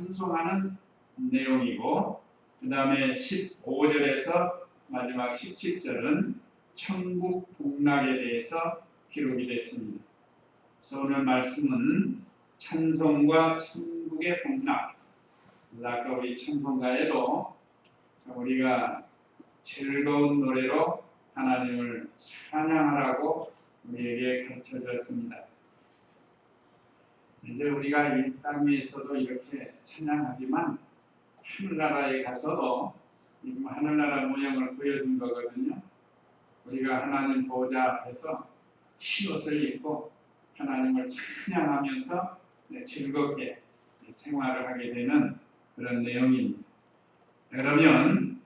찬송하는 내용이고, 그 다음에 15절에서 마지막 17절은 천국 복락에 대해서 기록이 됐습니다. 그래서 오늘 말씀은 찬송과 천국의 복락. 아까 우리 찬송가에도 우리가 즐거운 노래로 하나님을 찬양하라고 우리에게 가르쳐졌습니다. 이제 우리가 이 땅에서도 이렇게 찬양하지만 하늘나라에 가서도 하늘나라 모양을 보여준 거거든요. 우리가 하나님 보좌 앞에서 흰옷을 입고 하나님을 찬양하면서 즐겁게 생활을 하게 되는 그런 내용입니다. 그러면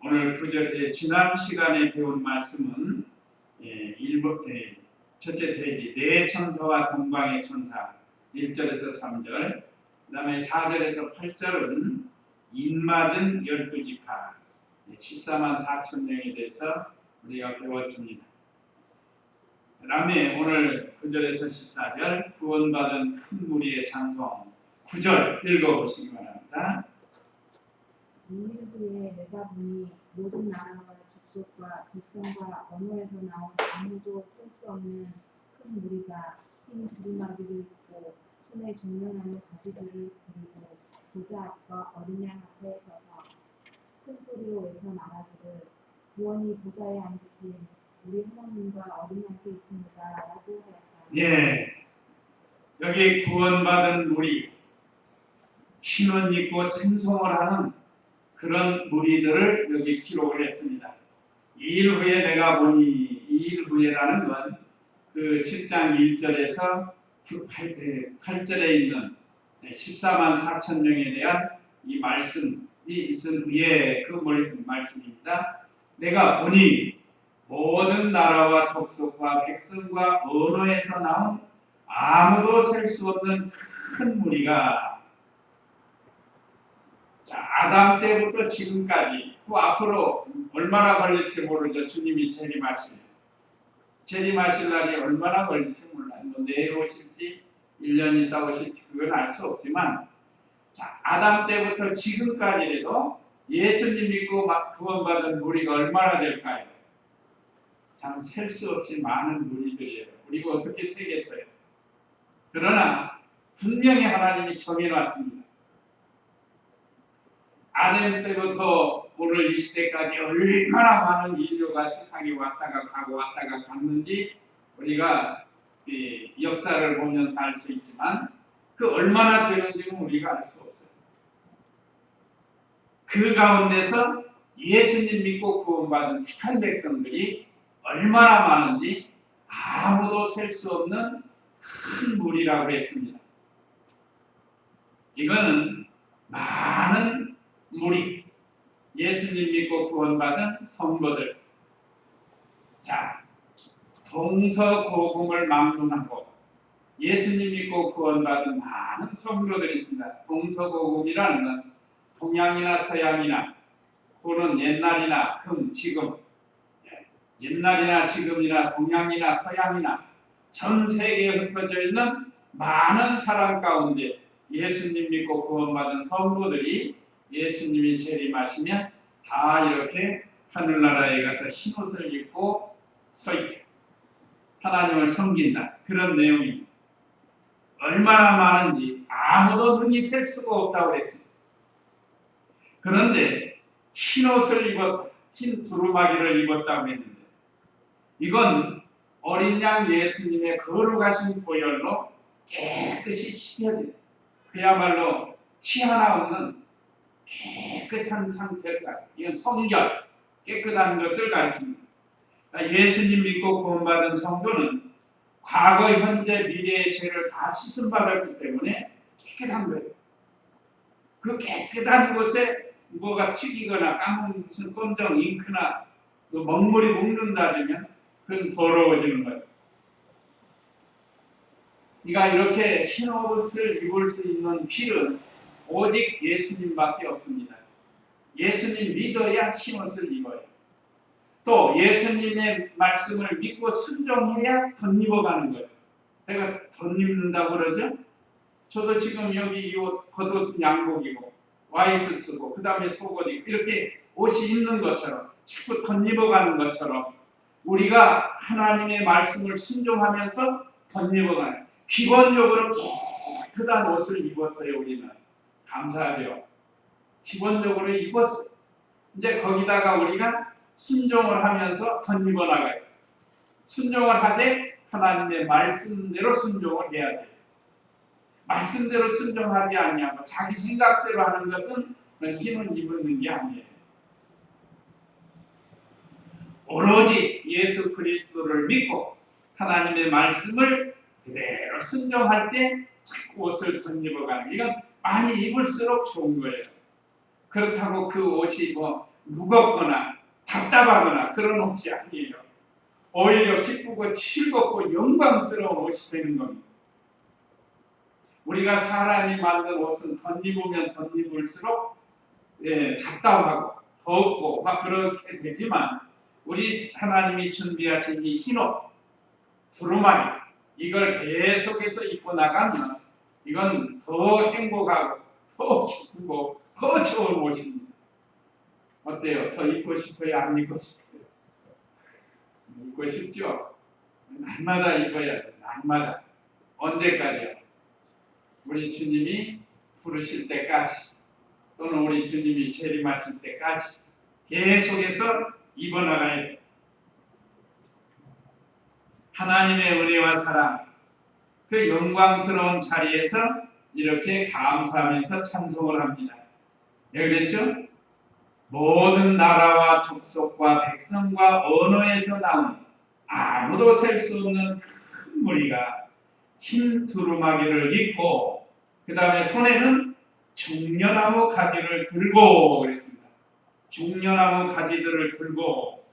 오늘 지난 시간에 배운 말씀은 첫째 페이지 네 천사와 동방의 천사 1절에서 3절, 그 다음에 4절에서 8절은 인맞은 12지파 14만 4천 명에 대해서 우리가 배웠습니다. 그 다음에 오늘 9절에서 14절 구원받은 큰 무리의 찬송 9절 읽어보시기 바랍니다. 2일 후에 내가 보니 모든 나라와 족속과 백성과 언어에서 나온 아무도 셀 수 없는 큰 무리가 흰 두루마기를 입고 손에 종려나무 가지들을 들고 보좌 앞과 어린 양 앞에 서서 큰 소리로 외쳐 말하기를 구원이 보좌에 앉으신 우리 하나님과 어린 양께 있습니다 라고 하였다. 예, 여기 구원받은 무리, 흰옷 입고 찬송을 하는 그런 무리들을 여기 기록을 했습니다. 2일 후에 내가 보니, 2일 후에라는 건 그 7장 1절에서 8절에 있는 14만 4천 명에 대한 이 말씀이 있은 후에 그 말씀입니다. 내가 보니 모든 나라와 족속과 백성과 언어에서 나온 아무도 셀 수 없는 큰 무리가 아담 때부터 지금까지 또 앞으로 얼마나 걸릴지 모르죠. 주님이 재림하실 날이 얼마나 걸릴지 몰라요. 내일 오실지 1년 있다 오실지 그건 알 수 없지만 아담 때부터 지금까지라도 예수님 믿고 구원받은 무리가 얼마나 될까요? 참 셀 수 없이 많은 무리들이에요. 우리가 어떻게 세겠어요? 그러나 분명히 하나님이 정해놨습니다. 아담 때부터 오늘 이 시대까지 얼마나 많은 인류가 세상에 왔다가 가고 왔다가 갔는지 우리가 역사를 보면서 알 수 있지만 그 얼마나 되는지는 우리가 알 수 없어요. 그 가운데서 예수님 믿고 구원받은 택한 백성들이 얼마나 많은지 아무도 셀 수 없는 큰 무리라고 했습니다. 이거는 많은 무리, 예수님 믿고 구원받은 성도들, 동서고금을 막론하고 예수님 믿고 구원받은 많은 성도들이 있습니다. 동서고금이라는 건 동양이나 서양이나 또는 옛날이나 지금, 옛날이나 지금이나 동양이나 서양이나 전 세계에 흩어져 있는 많은 사람 가운데 예수님 믿고 구원받은 성도들이 예수님이 재림하시면 다 이렇게 하늘나라에 가서 흰옷을 입고 서 있게 하나님을 섬긴다. 그런 내용입니다. 얼마나 많은지 아무도 눈이 셀 수가 없다고 했습니다. 그런데 흰옷을 입었다, 흰 두루마기를 입었다고 했는데 이건 어린 양 예수님의 거룩하신 보혈로 깨끗이 씻겨진 그야말로 티 하나 없는 깨끗한 상태를 가리킵니다. 이건 성결, 깨끗한 것을 가리킵니다. 예수님 믿고 구원받은 성도는 과거, 현재, 미래의 죄를 다 씻음받았기 때문에 깨끗한 거예요. 그 깨끗한 곳에 뭐가 튀기거나 까만 무슨 껌정, 잉크나 먹물이 묵는다면 그건 더러워지는 거예요. 그러니까 이렇게 흰 옷을 입을 수 있는 길은 오직 예수님밖에 없습니다. 예수님 믿어야 흰 옷을 입어요. 또 예수님의 말씀을 믿고 순종해야 덧입어가는 거예요. 제가 덧입는다고 그러죠? 저도 지금 여기 이 옷 겉옷은 양복이고 와이스 쓰고 그 다음에 속옷 입고 이렇게 옷이 있는 것처럼 자꾸 덧입어가는 것처럼 우리가 하나님의 말씀을 순종하면서 덧입어가는 기본적으로 깨끗한 옷을 입었어요. 우리는 감사하죠. 기본적으로 입었어요. 이제 거기다가 우리가 순종을 하면서 덧입어 나가요. 순종을 하되 하나님의 말씀대로 순종을 해야 돼요. 말씀대로 순종하지 아니하고 자기 생각대로 하는 것은 힘을 입는 게 아니에요. 오로지 예수 그리스도를 믿고 하나님의 말씀을 그대로 순종할 때 자꾸 옷을 덧입어가는 이건 많이 입을수록 좋은 거예요. 그렇다고 그 옷이 무겁거나 답답하거나 그런 옷이 아니에요. 오히려 기쁘고 즐겁고 영광스러운 옷이 되는 겁니다. 우리가 사람이 만든 옷은 덧입으면 덧입을수록 답답하고 덥고 막 그렇게 되지만 우리 하나님이 준비하신 이 흰옷, 두루마리 이걸 계속해서 입고 나가면 이건 더 행복하고 더 기쁘고 더 좋은 옷입니다. 어때요? 더 입고 싶어요? 안 입고 싶어요? 입고 싶죠? 날마다 입어야 돼요. 날마다. 언제까지요? 우리 주님이 부르실 때까지 또는 우리 주님이 재림하실 때까지 계속해서 입어나가야 돼요. 하나님의 은혜와 사랑 그 영광스러운 자리에서 이렇게 감사하면서 찬송을 합니다. 그랬죠? 모든 나라와 족속과 백성과 언어에서 나온 아무도 셀 수 없는 큰 무리가 흰 두루마기를 입고 그 다음에 손에는 종려나무 가지를 들고 그랬습니다. 종려나무 가지들을 들고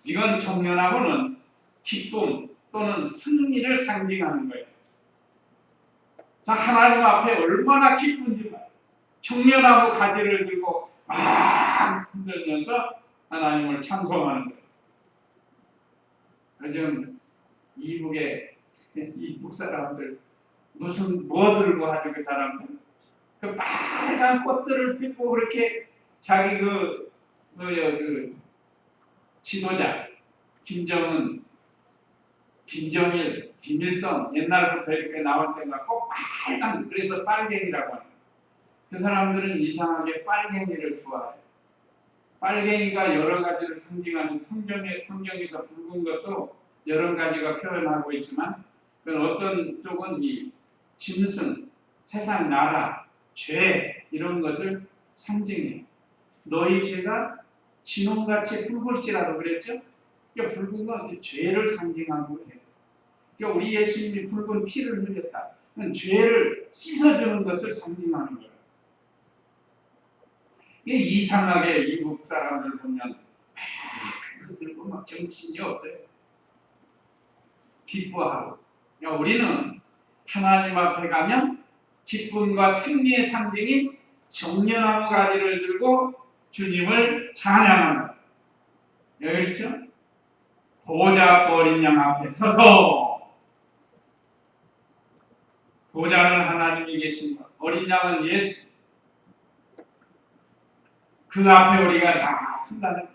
이건 종려나무는 기쁨 또는 승리를 상징하는 거예요. 자, 하나님 앞에 얼마나 기쁜지 봐요. 종려나무 가지를 들고 막 흔들면서 하나님을 찬송하는 거예요. 요즘 이북 사람들 무슨 뭐 들고 하죠? 그 사람들 그 빨간 꽃들을 들고 그렇게 자기 그 지도자 김정은, 김정일, 김일성 옛날부터 이렇게 나올 때가 꼭 빨간 그래서 빨갱이라고 합니다. 그 사람들은 이상하게 빨갱이를 좋아해요. 빨갱이가 여러 가지를 상징하는 성경에서 붉은 것도 여러 가지가 표현하고 있지만 그 어떤 쪽은 이 짐승, 세상 나라, 죄 이런 것을 상징해요. 너희 죄가 진홍같이 붉을지라도 그랬죠? 그러니까 붉은 건 죄를 상징하고 해요. 그러니까 우리 예수님이 붉은 피를 흘렸다. 그건 죄를 씻어주는 것을 상징하는 거예요. 이게 이상하게 이북 사람들 보면 그거 들고 막 정신이 없어요. 기뻐하고. 그러니까 우리는 하나님 앞에 가면 기쁨과 승리의 상징인 정려나무 가지를 들고 주님을 찬양합니다. 여기 있죠? 보좌 어린 양 앞에 서서 보좌는 하나님이 계신 것, 어린 양은 예수. 그 앞에 우리가 다 쓴다는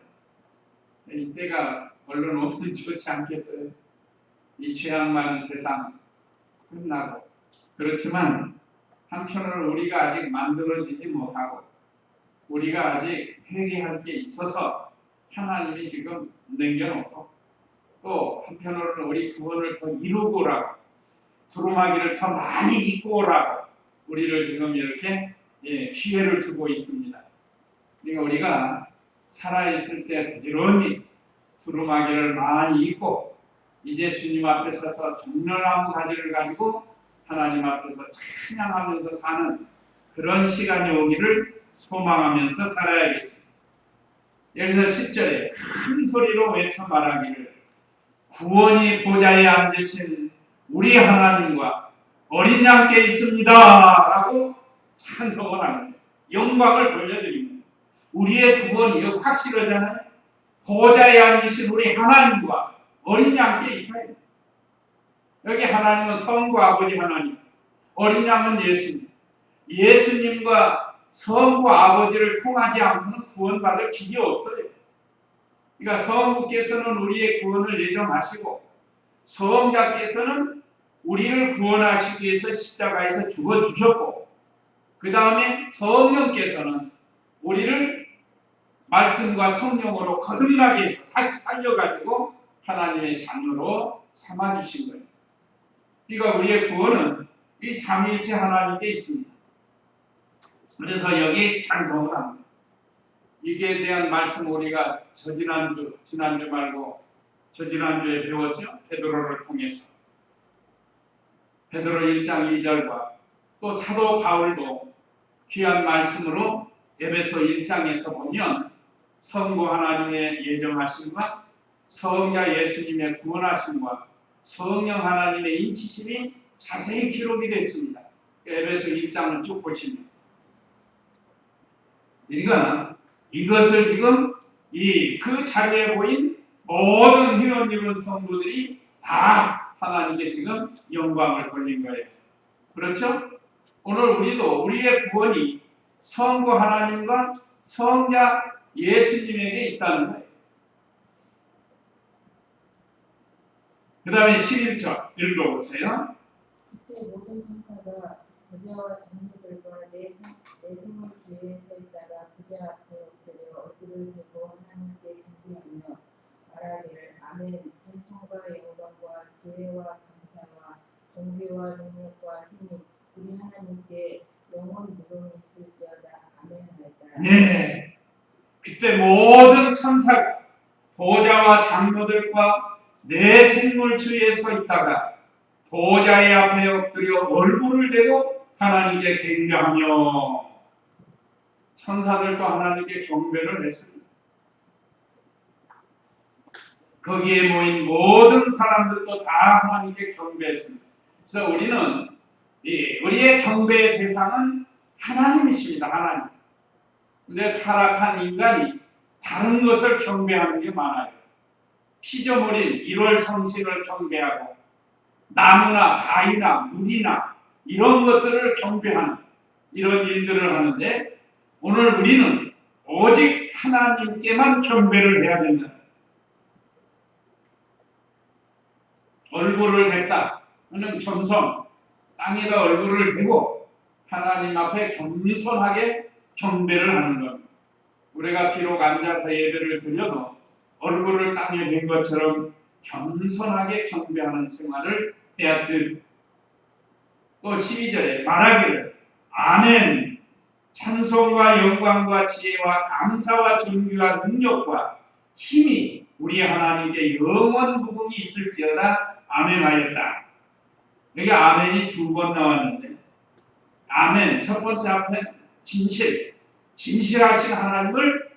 거예요. 이때가 얼른 오면 좋지 않겠어요? 이 죄악 많은 세상 끝나고. 그렇지만 한편으로는 우리가 아직 만들어지지 못하고 우리가 아직 회개할 게 있어서 하나님이 지금 남겨놓고 또 한편으로는 우리 구원을 더 이루고 오라고 두루마기를 더 많이 입고 오라고 우리를 지금 이렇게 기회를 주고 있습니다. 그러니까 우리가 살아있을 때 부지런히 두루마기를 많이 입고 이제 주님 앞에 서서 종려나무 가지를 가지고 하나님 앞에서 찬양하면서 사는 그런 시간이 오기를 소망하면서 살아야겠습니다. 여기서 10절에 큰 소리로 외쳐 말하기를 구원이 보좌에 앉으신 우리 하나님과 어린 양께 있습니다 라고 찬송을 하는 영광을 돌려드립니다. 우리의 구원이 확실하잖아요. 보좌에 앉으신 우리 하나님과 어린 양께 있다. 여기 하나님은 성부 아버지 하나님, 어린 양은 예수님. 예수님과 성부 아버지를 통하지 않고는 구원받을 길이 없어요. 그러니까 성부께서는 우리의 구원을 예정하시고 성자께서는 우리를 구원하시기 위해서 십자가에서 죽어주셨고 그 다음에 성령께서는 우리를 말씀과 성령으로 거듭나게 해서 다시 살려가지고 하나님의 자녀로 삼아주신 거예요. 그러니까 우리의 구원은 이 삼위일체 하나님께 있습니다. 그래서 여기 찬송을 합니다. 이게 대한 말씀 우리가 지난주 말고 저지난주에 배웠죠. 베드로를 통해서. 베드로 1장 2절과 또 사도 바울도 귀한 말씀으로 에베소 1장에서 보면 성부 하나님의 예정하심과 성자 예수님의 구원하심과 성령 하나님의 인치심이 자세히 기록이 됐습니다. 에베소 1장을 쭉 보시면 이것을 지금 그 자리에 보인 모든 희원 입은 성도들이 다 하나님께 지금 영광을 돌린 거예요. 그렇죠? 오늘 우리도 우리의 구원이 성부 하나님과 성자 예수님에게 있다는 거예요. 그 다음에 11절 읽어보세요. 그때 모든 천사가 부자와 장로들과 내 생을 주위에 서 있다가 부자 앞에 엎드려 얼굴을 대고 하나님께 경배하며 말하기를 아멘. 찬송과 영광과 지혜와 감사와 존귀와 능력과 힘이 우리 하나님께 영원 무동이 있을지어다. 아멘 하였다. 네. 그때 모든 천사가 보좌와 장로들과 내 생물 주위에 서 있다가 보좌의 앞에 엎드려 얼굴을 대고 하나님께 경배하며 천사들도 하나님께 경배를 했습니다. 거기에 모인 모든 사람들도 다 하나님께 경배했습니다. 그래서 우리는 우리의 경배의 대상은 하나님이십니다. 하나님. 근데 타락한 인간이 다른 것을 경배하는 게 많아요. 피조물인 일월 성신을 경배하고 나무나 가위나 물이나 이런 것들을 경배하는 이런 일들을 하는데 오늘 우리는 오직 하나님께만 경배를 해야 된다. 얼굴을 댔다. 그는 겸손. 땅에다 얼굴을 대고 하나님 앞에 겸손하게 경배를 하는 것. 우리가 비록 앉아서 예배를 드려도 얼굴을 땅에 댄 것처럼 겸손하게 경배하는 생활을 해야 됩니다. 또 12절에 말하기를 아멘. 찬송과 영광과 지혜와 감사와 존귀와 능력과 힘이 우리 하나님께 영원 무궁이 있을지어다. 아멘 하였다. 여기 아멘이 2번 나왔는데 아멘 첫 번째 앞에 진실하신 하나님을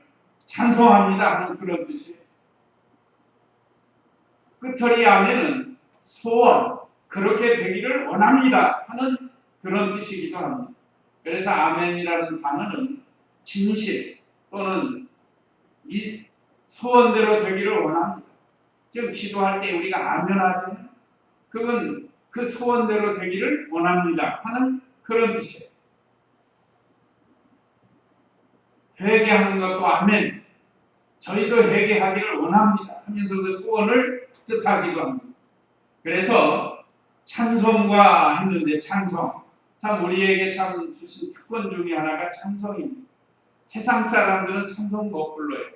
찬송합니다 하는 그런 뜻이에요. 끝허리 아멘은 소원, 그렇게 되기를 원합니다 하는 그런 뜻이기도 합니다. 그래서 아멘이라는 단어는 진실 또는 이 소원대로 되기를 원합니다. 지금 기도할 때 우리가 아멘 하잖아요. 그건 그 소원대로 되기를 원합니다 하는 그런 뜻이에요. 회개하는 것도 아멘. 저희도 회개하기를 원합니다 하면서 그 소원을 뜻하기도 합니다. 그래서 찬송과 했는데 찬송. 참 우리에게 참 주신 특권 중에 하나가 찬송입니다. 세상 사람들은 찬송 못 불러요.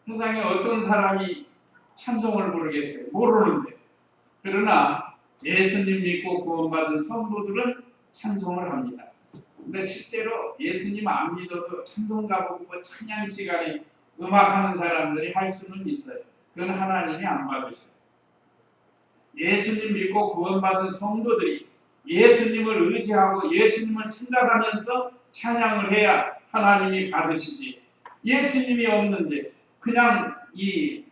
세상에 어떤 사람이 찬송을 부르겠어요? 모르는데. 그러나 예수님 믿고 구원받은 성도들은 찬송을 합니다. 근데 실제로 예수님 안 믿어도 찬송가 부르고 찬양 시간에 음악하는 사람들이 할 수는 있어요. 그건 하나님이 안 받으셔요. 예수님 믿고 구원받은 성도들이 예수님을 의지하고 예수님을 생각하면서 찬양을 해야 하나님이 받으시지. 예수님이 없는데 그냥 이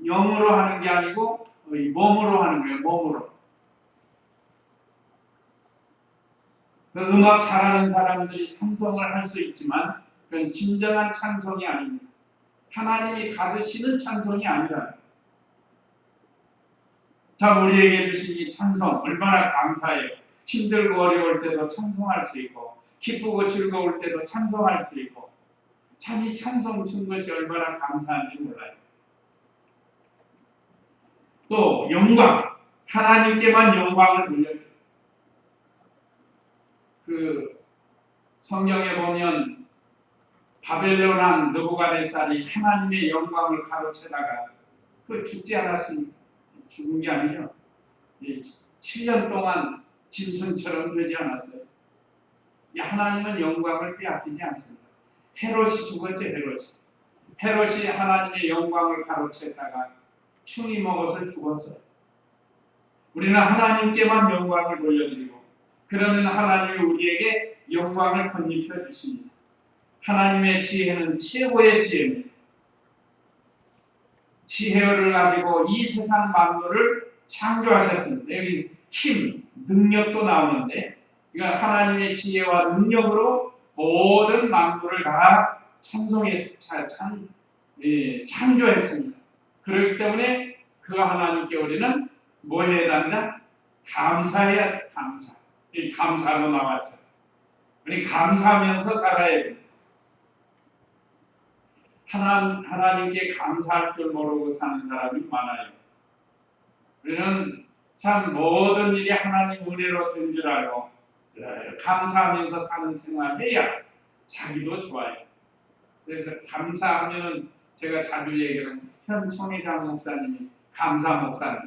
영으로 하는 게 아니고 몸으로 하는 거예요. 몸으로. 그 음악 잘하는 사람들이 찬송을 할 수 있지만 그건 진정한 찬송이 아닙니다. 하나님이 받으시는 찬송이 아니라. 참 우리에게 주신 이 찬송 얼마나 감사해요. 힘들고 어려울 때도 찬송할 수 있고 기쁘고 즐거울 때도 찬송할 수 있고 참 이 찬송 준 것이 얼마나 감사한지 몰라요. 또 영광, 하나님께만 영광을 돌려드려요. 그 성경에 보면 바벨론 왕 느부갓네살이 하나님의 영광을 가로채다가 그 죽지 않았습니다. 죽은 게 아니에요. 7년 동안 짐승처럼 되지 않았어요. 하나님은 영광을 빼앗기지 않습니다. 헤롯이 죽었죠. 헤롯이 하나님의 영광을 가로챘다가 충이 먹어서 죽었어요. 우리는 하나님께만 영광을 돌려드리고 그러면 하나님이 우리에게 영광을 건립해 주십니다. 하나님의 지혜는 최고의 지혜입니다. 지혜를 가지고 이 세상 만물을 창조하셨습니다. 여기 힘, 능력도 나오는데 이건 하나님의 지혜와 능력으로 모든 만물을 다 창조했습니다. 그렇기 때문에 그 하나님께 우리는 뭐 해야 한다? 감사해야 감사. 이 감사로 나왔죠. 우리 감사하면서 살아야 됩니다. 하나님께 감사할 줄 모르고 사는 사람이 많아요. 우리는 참 모든 일이 하나님 은혜로 된 줄 알고 감사하면서 사는 생활을 해야 자기도 좋아요. 그래서 감사하면 제가 자주 얘기하는 현총회장 목사님이 감사 목사님.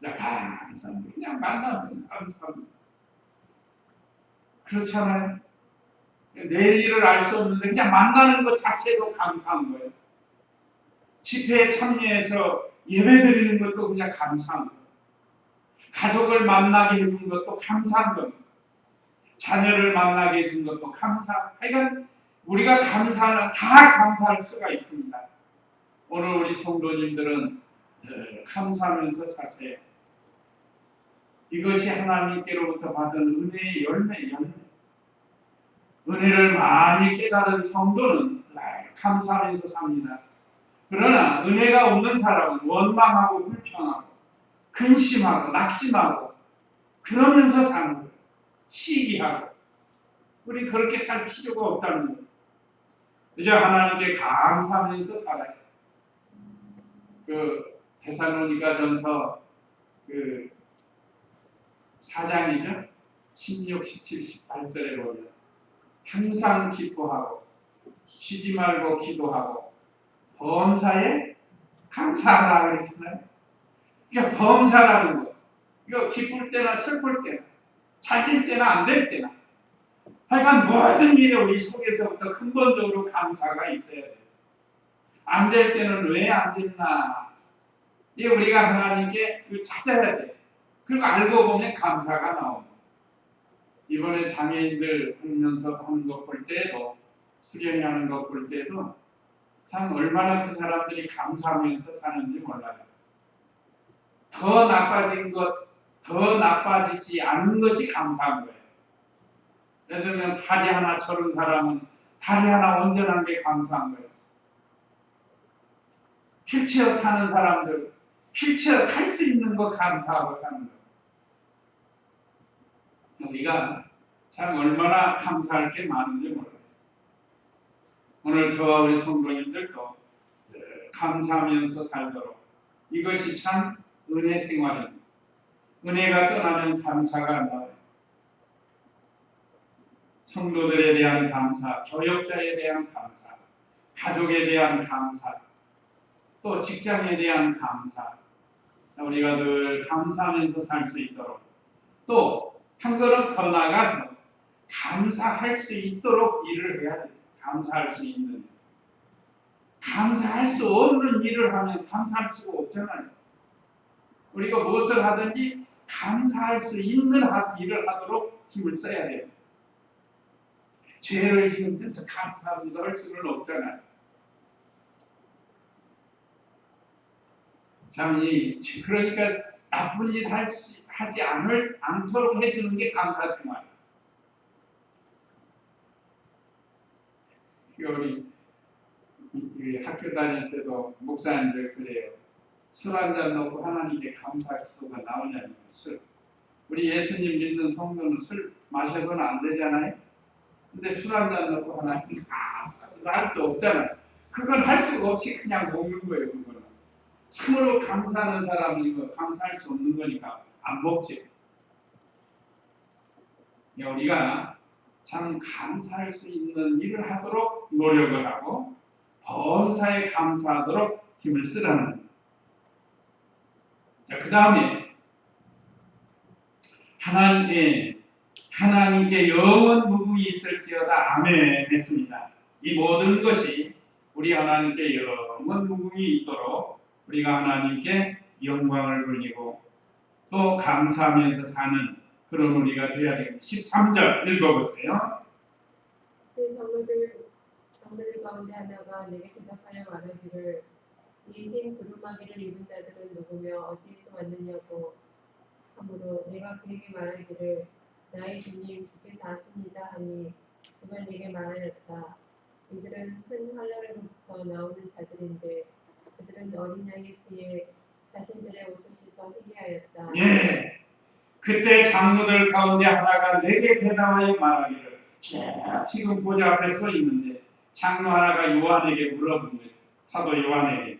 감사합니다. 그냥 만나면 감사합니다. 그렇잖아요. 내일 일을 알 수 없는데 그냥 만나는 것 자체도 감사한 거예요. 집회에 참여해서 예배 드리는 것도 그냥 감사한 거예요. 가족을 만나게 해준 것도 감사한 겁니다. 자녀를 만나게 해준 것도 하여간 우리가 다 감사할 수가 있습니다. 오늘 우리 성도님들은 감사하면서 사세요. 이것이 하나님께로부터 받은 은혜의 열매. 은혜를 많이 깨달은 성도는 감사하면서 삽니다. 그러나 은혜가 없는 사람은 원망하고 불평하고 근심하고 낙심하고 그러면서 사는 거예요. 시기하고. 우리 그렇게 살 필요가 없다는 거예요. 이제 하나님께 감사하면서 살아요. 그 데살로니가전서 그 4장이죠. 16, 17, 18절에 보면 항상 기뻐하고 쉬지 말고 기도하고 범사에 감사하라 그랬잖아요. 그러니까 범사라는 거. 이거 기쁠 때나 슬플 때나 잘 될 때나 안 될 때나 하여간 모든 일에 우리 속에서부터 근본적으로 감사가 있어야 돼요. 안 될 때는 왜 안 됐나? 이 우리가 하나님께 찾아야 돼요. 그리고 알고 보면 감사가 나옵니다. 이번에 장애인들 하면서 하는 거 볼 때도 수련하는 거 볼 때도 참 얼마나 그 사람들이 감사하면서 사는지 몰라요. 더 나빠지지 않은 것이 감사한 거예요. 예를 들면 다리 하나 저른 사람은 다리 하나 온전한 게 감사한 거예요. 휠체어 타는 사람들 휠체어 탈 수 있는 거 감사하고 사는 거예요. 우리가 참 얼마나 감사할 게 많은지 몰라요. 오늘 저와 우리 성도님들도 감사하면서 살도록 이것이 참 은혜 생활입니다. 은혜가 떠나면 감사가 안 나와요. 성도들에 대한 감사, 교역자에 대한 감사, 가족에 대한 감사, 또 직장에 대한 감사, 우리가 늘 감사하면서 살 수 있도록 또 한 걸음 더 나가서 감사할 수 있도록 일을 해야 돼요. 감사할 수 있는 감사할 수 없는 일을 하면 감사할 수가 없잖아요. 우리가 무엇을 하든지 감사할 수 있는 일을 하도록 힘을 써야 돼요. 죄를 지으면서 감사합니다 할 수는 없잖아요. 참 그러니까 나쁜 일 하지 않도록 해주는 게 감사 생활. 우리 학교 다닐 때도 목사님들 그래요. 술 한 잔 놓고 하나님께 감사 기도가 나오냐는 술. 우리 예수님 믿는 성도는 술 마셔서는 안 되잖아요. 근데 술 한 잔 놓고 하나님 감사 기도 할 수 없잖아요. 그건 할 수가 없이 그냥 먹는 거예요. 그거는 참으로 감사하는 사람이 이거 감사할 수 없는 거니까 안 먹지. 우리가 참 감사할 수 있는 일을 하도록 노력을 하고 범사에 감사하도록 힘을 쓰라는 거예요. 자, 그 다음에 하나님께 영원 무궁이 있을지어다 아멘 했습니다. 이 모든 것이 우리 하나님께 영원 무궁이 있도록 우리가 하나님께 영광을 돌리고 또 감사하면서 사는 그런 우리가 되어야 됩니다. 13절 읽어보세요. 그 성도들 가운데 하나가 내게 대답하여 말하기를 이 흰 두루마기를 입은 자들은 누구며 어디에서 왔느냐고 하므로 내가 그에게 말하기를 나의 주님 주께서 아십니다 하니 그가 내게 말하였다. 이들은 큰 환란으로부터 나오는 자들인데 그들은 어린 양의 피에 자신들의 옷을 씻어 희귀하였다. 예. 그때 장로들 가운데 하나가 내게 대답하여 말하기를 지금 보좌 앞에 서 있는데 장로 하나가 요한에게 물어본 거였어요. 사도 요한에게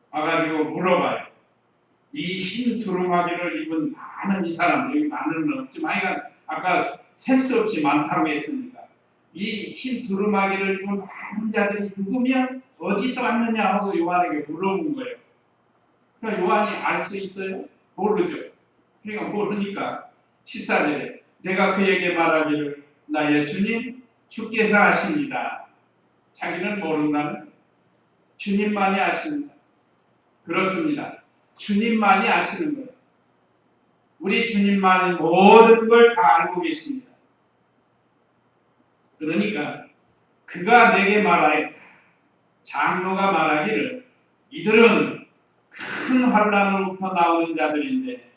와가지고 물어봐요. 이 흰 두루마기를 입은 많은 이 사람, 여기 많은 없지만 아까 셀 수 없이 많다고 했습니다. 이 흰 두루마기를 입은 많은 자들이 누구면 어디서 왔느냐 하고 요한에게 물어본 거예요. 그러니까 요한이 알 수 있어요? 모르죠. 그러니까 모르니까 14절에 내가 그에게 말하기를 나의 주님 주께서 아십니다. 자기는 모른다는 주님만이 아십니다. 그렇습니다. 주님만이 아시는 거예요. 우리 주님만이 모든 걸 다 알고 계십니다. 그러니까 그가 내게 말하였다. 장로가 말하기를 이들은 큰 환란으로부터 나오는 자들인데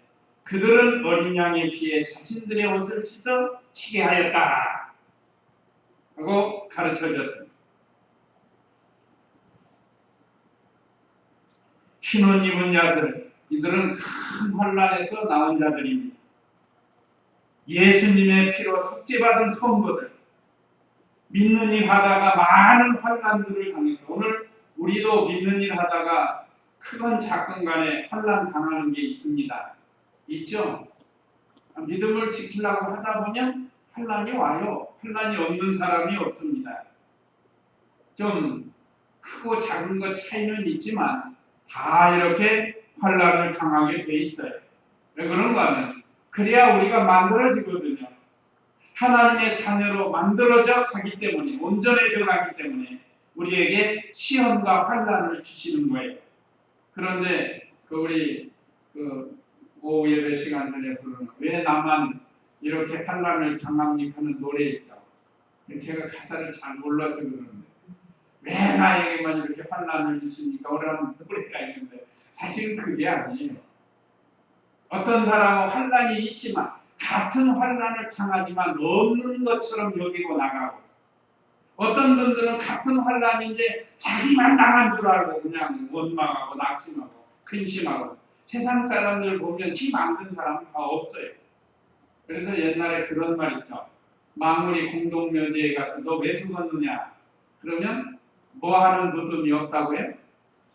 그들은 어린 양의 피에 자신들의 옷을 씻어 희게 하였다 하고 가르쳐줬습니다. 흰 옷 입은 자들, 이들은 큰 환란에서 나온 자들입니다. 예수님의 피로 섭제받은 성도들, 믿는 일 하다가 많은 환란들을 당해서 오늘 우리도 믿는 일 하다가 크건 작건 간에 환란 당하는 게 있습니다. 있죠? 믿음을 지키려고 하다 보면 환란이 와요. 환란이 없는 사람이 없습니다. 좀 크고 작은 것 차이는 있지만 다 이렇게 환란을 당하게 돼 있어요. 왜 그런가 하면 그래야 우리가 만들어지거든요. 하나님의 자녀로 만들어져 가기 때문에, 온전해져 가기 때문에 우리에게 시험과 환란을 주시는 거예요. 그런데 우리 오후 예배 시간 전에 부르는 왜 나만 이렇게 환란을 당합니까 하는 노래 있죠. 제가 가사를 잘 몰라서 그러는데 왜 나에게만 이렇게 환란을 주십니까? 라는 노래가 있는데 사실은 그게 아니에요. 어떤 사람은 환란이 있지만 같은 환란을 당하지만 없는 것처럼 여기고 나가고 어떤 분들은 같은 환란인데 자기만 당한 줄 알고 그냥 원망하고 낙심하고 근심하고 세상 사람들 보면 힘 안 든 사람은 다 없어요. 그래서 옛날에 그런 말 있죠. 망우리 공동묘지에 가서 너 왜 죽었느냐? 그러면 뭐 하는 무덤이 없다고 해요?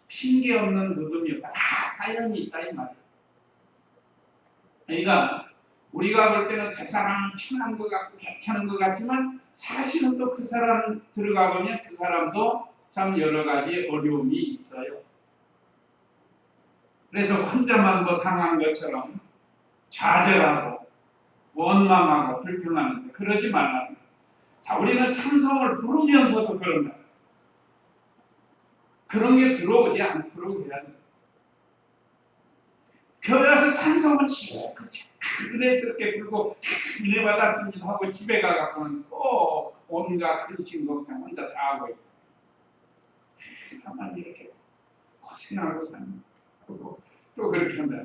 핑계 없는 무덤이 없다. 다 사연이 있다 이 말이에요. 그러니까 우리가 볼 때는 저 사람은 편한 것 같고 괜찮은 것 같지만 사실은 또 그 사람 들어가 보면 그 사람도 참 여러 가지 어려움이 있어요. 그래서 혼자만 뭐 당한 것처럼 좌절하고 원망하고 불평하는데 그러지 말라는 거예요. 자, 우리는 찬송을 부르면서도 그런다. 그런 게 들어오지 않도록 해야 돼요. 교회 와서 찬송을 그랬을게 부르고 은혜 받았습니다 하고 집에 가갖고는 또 온갖 근심 걱정 혼자 다 하고 있고 가만히 이렇게 고생하고 사는 거고 또 그렇게 한다.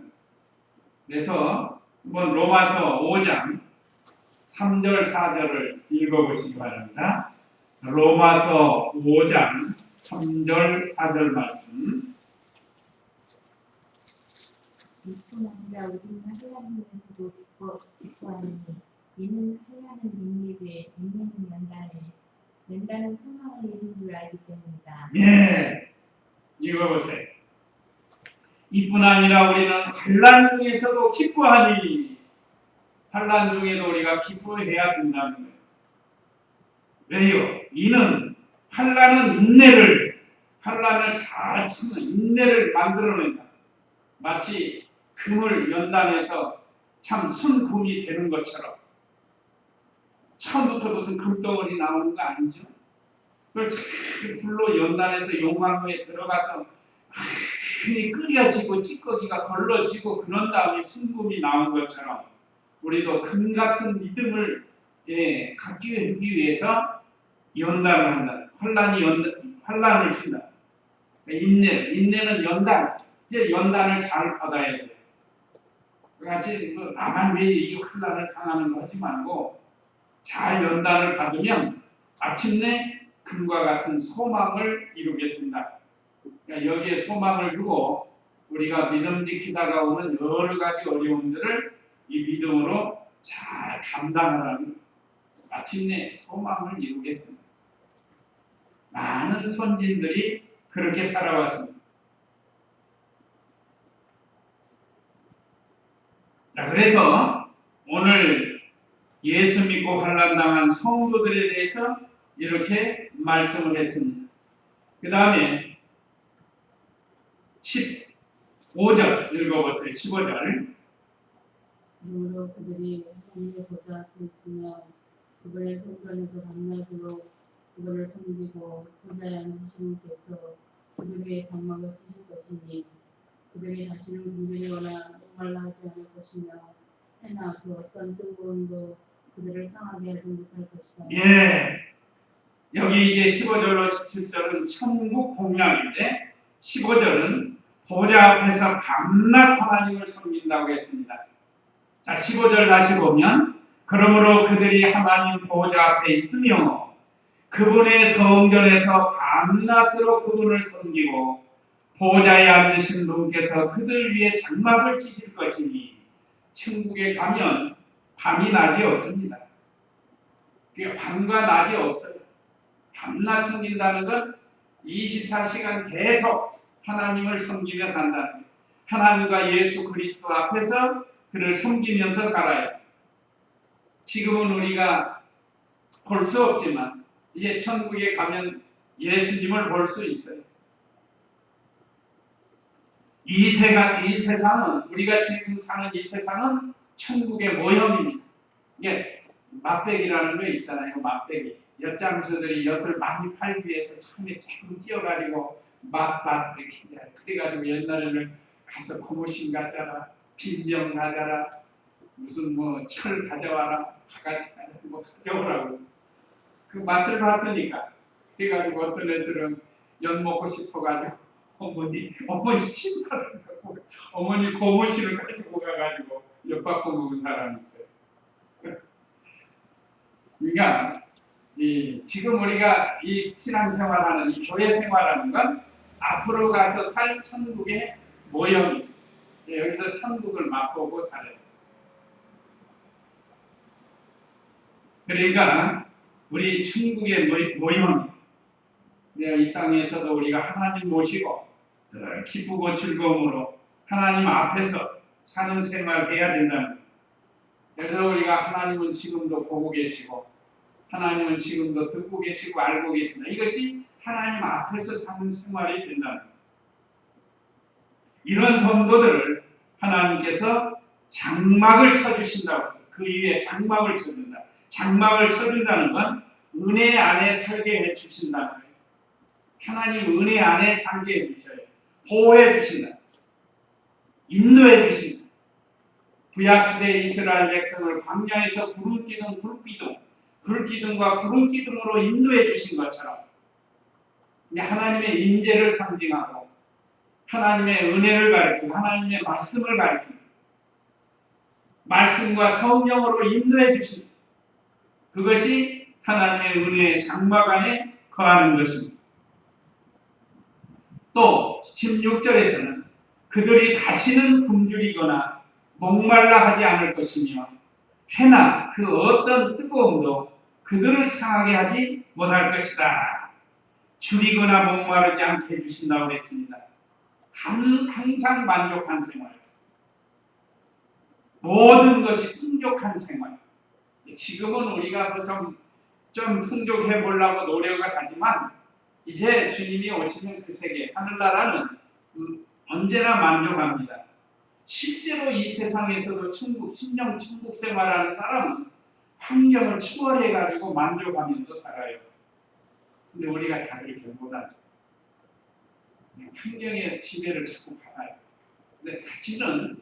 그래서 한번 로마서 5장 3절 4절을 읽어보시기 바랍니다. 로마서 5장 3절 4절 말씀 이뿐 아니라 우리는 하나님에서도 기뻐하느니 이는 하나는 빅립을 인내는 연단을 연단은 소망을 이룬 줄 알기 때문이다. 예, 이거 보세요. 이뿐 아니라 우리는 환난 중에서도 기뻐하니 환난 중에도 우리가 기뻐해야 된다는 거예요. 왜요? 이는 환난은 환난을 잘 참는 인내를 만들어낸다. 마치 금을 연단해서 참 순금이 되는 것처럼 처음부터 무슨 금덩어리 나오는 거 아니죠? 그걸 잘 불로 연단해서 용광로에 들어가서 많이 끓여지고 찌꺼기가 걸러지고 그런 다음에 순금이 나온 것처럼 우리도 금 같은 믿음을 갖기 위해서 연단을 한다. 환난을 준다. 인내는 연단. 이제 연단을 잘 받아야 돼요. 그같이 나만 왜 이 환난을 당하는 거 하지 말고 잘 연단을 받으면 마침내 금과 같은 소망을 이루게 된다. 그러니까 여기에 소망을 주고 우리가 믿음 지키다가 오는 여러 가지 어려움들을 이 믿음으로 잘 감당하라는 마침내 소망을 이루게 된다. 많은 선진들이 그렇게 살아왔습니다. 자, 그래서 오늘 예수 믿고 환난당한 성도들에 대해서 이렇게 말씀을 했습니다. 그 다음에 15절 읽어보세요. 15절. 그러므로 그들이 하나님의 보좌 앞에 있으며 그분의 성전에서 밤낮으로 그분을 섬기고 보좌에 앉으시는 께서 그들의 장막을 쓰실 것이니 그들이 다시는 군대거나 목말라 하지 않을 것이며 해나 그 어떤 뜨거움도 그들을 상하게 하지 못할 것이다. 예. 여기 이제 15절로 17절은 천국 공약인데 15절은 보좌 앞에서 밤낮 하나님을 섬긴다고 했습니다. 자, 15절 다시 보면 그러므로 그들이 하나님 보좌 앞에 있으며 그분의 성전에서 밤낮으로 그분을 섬기고 보좌에 앉으신 분께서 그들 위에 장막을 지실 것이니 천국에 가면 밤이 낮이 없습니다. 그러니까 밤과 낮이 없어요. 밤낮 섬긴다는 건 24시간 계속 하나님을 섬기며 산다는 거예요. 하나님과 예수 그리스도 앞에서 그를 섬기면서 살아요. 지금은 우리가 볼 수 없지만 이제 천국에 가면 예수님을 볼 수 있어요. 이 세상은 우리가 지금 사는 이 세상은 천국의 모형입니다. 이게 맛배기라는 거 있잖아요. 맛배기. 엿장수들이 엿을 많이 팔기 위해서 처음에 조금 띄어가지고 맛 이렇게 그래가지고 옛날에는 가서 고무신 가져라, 빈병 가져라, 무슨 뭐 철 가져와라, 바가지 뭐 가져오라고 그 맛을 봤으니까 그래가지고 어떤 애들은 엿 먹고 싶어가지고 어머니 신발을 갖고 어머니 고무신을 가지고 가가지고 엿 받고 먹은 사람이 있어요. 그러니까 지금 우리가 이 신앙생활하는 이 교회 생활하는 건 앞으로 가서 살 천국의 모형이에요. 여기서 천국을 맛보고 살아요. 그러니까 우리 천국의 모형, 이 땅에서도 우리가 하나님 모시고 기쁘고 즐거움으로 하나님 앞에서 사는 생활을 해야 된다는 거예요. 그래서 우리가 하나님은 지금도 보고 계시고 하나님은 지금도 듣고 계시고 알고 계신다. 이것이 하나님 앞에서 사는 생활이 된다는 거예요. 이런 성도들을 하나님께서 장막을 쳐주신다고 해요. 그 위에 장막을 쳐준다. 장막을 쳐준다는 건 은혜 안에 살게 해주신다는 거예요. 하나님 은혜 안에 살게 해주셔요. 보호해 주신다. 인도해 주신다. 구약시대 이스라엘 백성을 광야에서 구름기둥, 불기둥과 구름기둥으로 인도해 주신 것처럼 하나님의 임재를 상징하고 하나님의 은혜를 가리키고 하나님의 말씀을 가리키고 말씀과 성령으로 인도해 주신 그것이 하나님의 은혜의 장막 안에 거하는 것입니다. 또 16절에서는 그들이 다시는 굶주리거나 목말라 하지 않을 것이며 해나 그 어떤 뜨거움도 그들을 상하게 하지 못할 것이다. 줄이거나 목마르지 않게 해주신다고 그랬습니다. 항상 만족한 생활, 모든 것이 풍족한 생활. 지금은 우리가 좀 풍족해 보려고 노력을 하지만 이제 주님이 오시면 그 세계, 하늘나라는 언제나 만족합니다. 실제로 이 세상에서도 심령 천국 생활하는 사람은 환경을 초월해가지고 만족하면서 살아요. 근데 우리가 다 그렇게 못하죠. 환경의 지배를 자꾸 받아요. 근데 사실은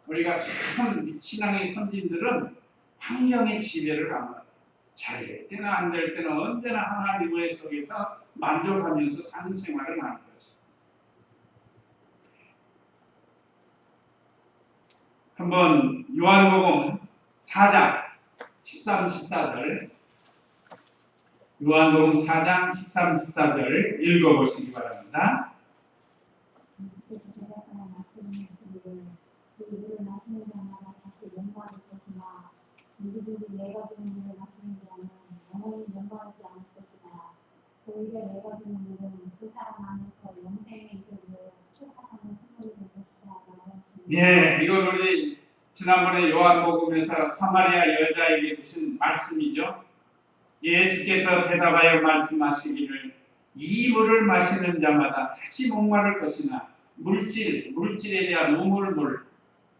우리가 참 신앙의 선진들은 환경의 지배를 안 받아요. 잘 될 때나 안 될 때는 언제나 하나님의 은혜 속에서 만족하면서 사는 생활을 하는 거죠. 한번 요한복음 4장 13, 14절 요한복음 4장 13, 14절 읽어보시기 바랍니다. 누구든지 내가 주는 물을 마시는 자는 영원히 영광하지 않을 것이다. 오히려 내가 주는 물은 그 사람 안에서 영생에 이르러 축복하는 선물이 될 것이다. 예, 이건 우리 지난번에 요한복음에서 사마리아 여자에게 주신 말씀이죠. 예수께서 대답하여 말씀하시기를 이 물을 마시는 자마다 다시 목마를 것이나 물질에 대한 우물물,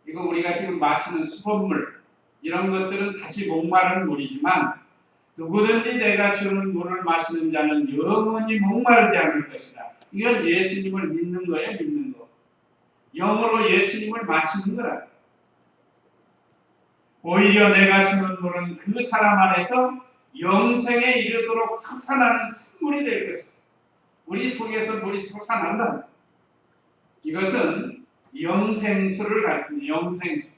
이거 우리가 지금 마시는 수돗물 이런 것들은 다시 목마른 물이지만 누구든지 내가 주는 물을 마시는 자는 영원히 목마르지 않을 것이다. 이건 예수님을 믿는 거예요, 믿는 거. 영으로 예수님을 마시는 거라. 오히려 내가 주는 물은 그 사람 안에서 영생에 이르도록 솟아나는 샘물이 될 것이다. 우리 속에서 물이 솟아난다. 이것은 영생수를 가리키는 영생수.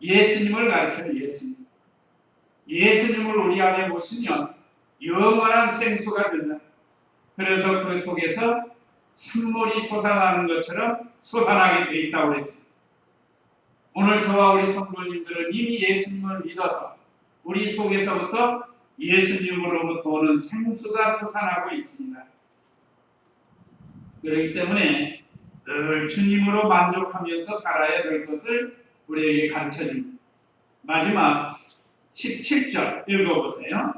예수님을 가리키는 예수님. 예수님을 우리 안에 모시면 영원한 생수가 된다. 그래서 그 속에서 샘물이 솟아나는 것처럼 솟아나게 되어 있다고 했습니다. 오늘 저와 우리 성도님들은 이미 예수님을 믿어서 우리 속에서부터 예수님으로부터 오는 생수가 솟아나고 있습니다. 그렇기 때문에 늘 주님으로 만족하면서 살아야 될 것을 우리에게 가르쳐줍니다. 마지막 17절 읽어보세요.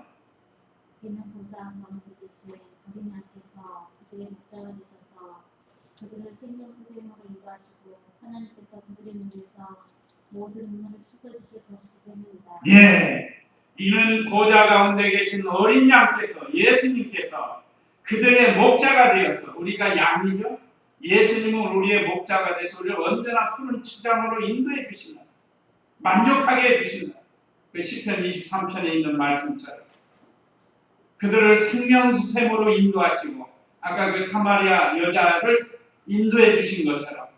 이는 보자 너희들께서 어린 양께서 그들의 목자가 되셔서 그들을 생명수생으로 인도하시고 하나님께서 그들의 눈에서 모든 눈물을 씻어주실 것이기 때문이다. 예, 이는 보좌 가운데 계신 어린 양께서 예수님께서 그들의 목자가 되어서 우리가 양이죠. 예수님은 우리의 목자가 돼서 우리를 언제나 푸른 초장으로 인도해 주신다. 만족하게 해 주신다. 그 시편 23편에 있는 말씀처럼 그들을 생명수샘으로 인도하시고 아까 그 사마리아 여자를 인도해 주신 것처럼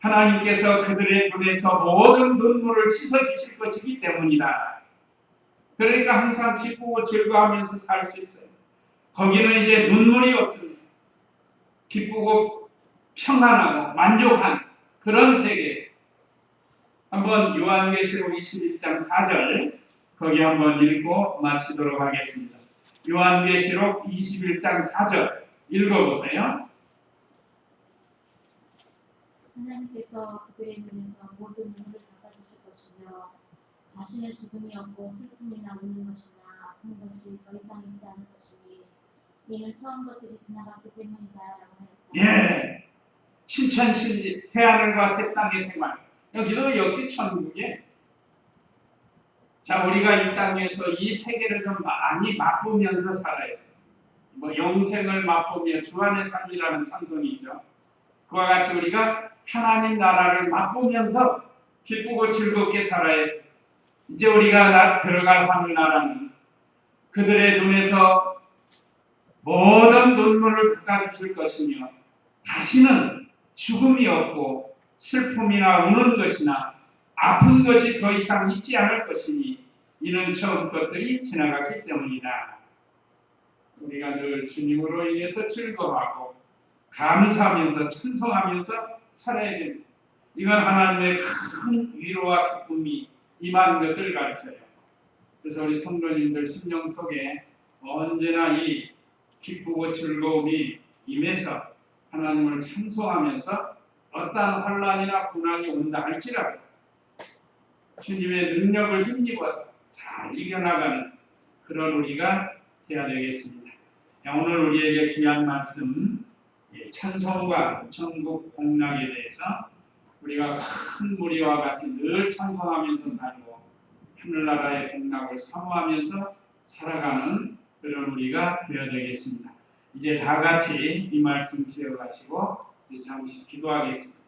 하나님께서 그들의 눈에서 모든 눈물을 씻어주실 것이기 때문이다. 그러니까 항상 기쁘고 즐거워하면서 살 수 있어요. 거기는 이제 눈물이 없습니다. 기쁘고 평안하고 만족한 그런 세계. 한번 요한계시록 21장 4절 거기 한번 읽고 마치도록 하겠습니다. 요한계시록 21장 4절 읽어보세요. 하나님께서 그들의 눈에서 모든 눈물을 닦아주실 것이며 다시는 죽음이 없고 슬픔이나 우는 것이나 아픈 것이 더 이상 있지 않을 것이니 이는 처음 것들이 지나갔기 때문이다라고 했다. 예, 신천시 새하늘과 새 땅의 생활. 여기도 역시 천국이에요. 자, 우리가 이 땅에서 이 세계를 좀 많이 맛보면서 살아요. 뭐 영생을 맛보며 주 안에 삶이라는 찬송이죠. 그와 같이 우리가 하나님 나라를 맛보면서 기쁘고 즐겁게 살아야 돼. 이제 우리가 들어갈 하늘나라는 그들의 눈에서 모든 눈물을 닦아주실 것이며 다시는 죽음이 없고 슬픔이나 우는 것이나 아픈 것이 더 이상 있지 않을 것이니 이는 처음 것들이 지나갔기 때문이다. 우리가 늘 주님으로 인해서 즐거워하고 감사하면서 찬송하면서 살아야 됩니다. 이건 하나님의 큰 위로와 기쁨이 임한 것을 가르쳐요. 그래서 우리 성도님들 심령 속에 언제나 이 기쁘고 즐거움이 임해서 하나님을 찬송하면서 어떠한 환난이나 고난이 온다 할지라도 주님의 능력을 힘입어서 잘 이겨나가는 그런 우리가 되어야 되겠습니다. 오늘 우리에게 귀한 말씀, 찬송과 천국 복락에 대해서 우리가 큰 무리와 같이 늘 찬송하면서 살고 하늘나라의 복락을 사모하면서 살아가는 그런 우리가 되어야 되겠습니다. 이제 다 같이 이 말씀 기억하시고 잠시 기도하겠습니다.